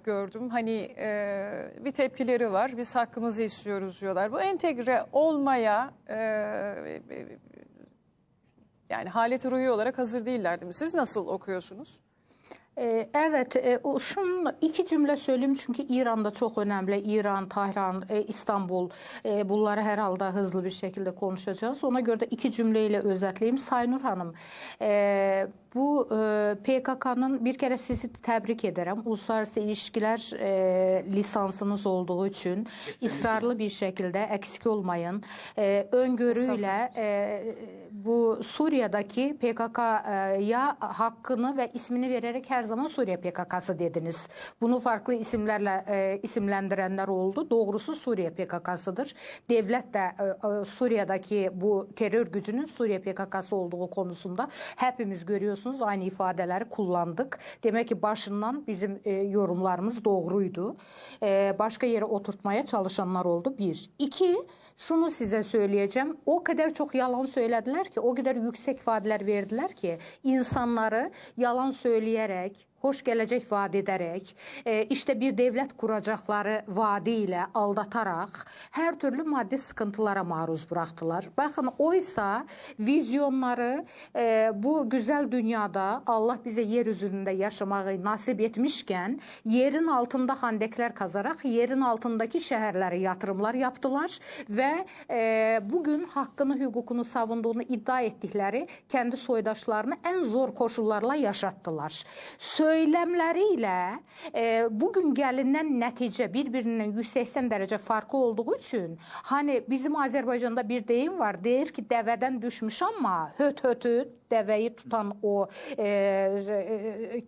olarak gördüm. Hani bir tepkileri var. Biz hakkımızı istiyoruz diyorlar. Bu entegre olmaya yani haleti ruhi olarak hazır değiller değil mi? Siz nasıl okuyorsunuz? Evet, şunun iki cümle söyleyeyim çünkü İran'da çok önemli. İran, Tahran, İstanbul, bunları herhalde hızlı bir şekilde konuşacağız. Ona göre de iki cümleyle özetleyeyim. Saynur Hanım, bu PKK'nın bir kere sizi tebrik ederim. Uluslararası ilişkiler lisansınız olduğu için ısrarlı bir şekilde eksik olmayın. Öngörüyle bu Suriye'deki PKK'ya hakkını ve ismini vererek her zaman Suriye PKK'sı dediniz. Bunu farklı isimlerle isimlendirenler oldu. Doğrusu Suriye PKK'sıdır. Devlet de Suriye'deki bu terör gücünün Suriye PKK'sı olduğu konusunda hepimiz görüyorsunuz aynı ifadeleri kullandık. Demek ki başından bizim yorumlarımız doğruydu. Başka yere oturtmaya çalışanlar oldu. Bir. İki, şunu size söyleyeceğim. O kadar çok yalan söylediler ki, o kadar yüksek vaatler verdiler ki insanları yalan söyleyerek, hoş gelecek vaat ederek, işte bir devlet kuracakları vaadiyle aldatarak her türlü maddi sıkıntılara maruz bıraktılar. Bakın oysa vizyonları bu güzel dünyada Allah bize yeryüzünde yaşamayı nasip etmişken yerin altında handekler kazarak yerin altındaki şehirlere yatırımlar yaptılar ve bugün hakkını, hukukunu savunduğunu iddia ettikleri kendi soydaşlarını en zor koşullarla yaşattılar. Söylemleriyle bugün gelinen netice birbirinin 180 derece farklı olduğu için hani bizim Azerbaycan'da bir deyim var, der ki deveden düşmüş ama höt hötü deveyi tutan o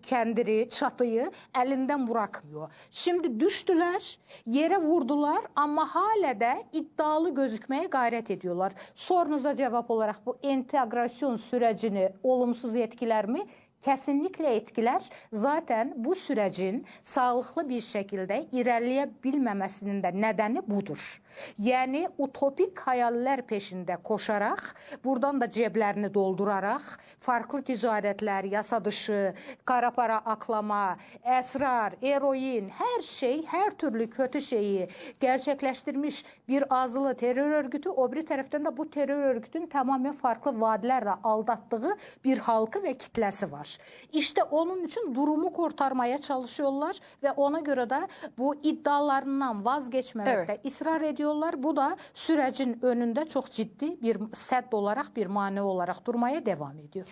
kendiri, çatıyı elinden bırakmıyor. Şimdi düştüler, yere vurdular ama hala da iddialı gözükmeye gayret ediyorlar. Sorunuza cevap olarak bu entegrasyon sürecini olumsuz etkiler mi? Kesinlikle etkiler. Zaten bu sürecin sağlıklı bir şekilde ilerleyebilmemesinin de nedeni budur. Yani utopik hayaller peşinde koşarak, buradan da ceplerini doldurarak, farklı ticaretler, yasa dışı, kara para aklama, esrar, eroin, her şey, her türlü kötü şeyi gerçekleştirmiş bir azılı terör örgütü, öbür taraftan da bu terör örgütünün tamamen farklı vaatlerle aldattığı bir halkı ve kitlesi var. İşte onun için durumu kurtarmaya çalışıyorlar ve ona göre de bu iddialarından vazgeçmemekte ısrar ediyorlar. Bu da sürecin önünde çok ciddi bir set olarak, bir mani olarak durmaya devam ediyor.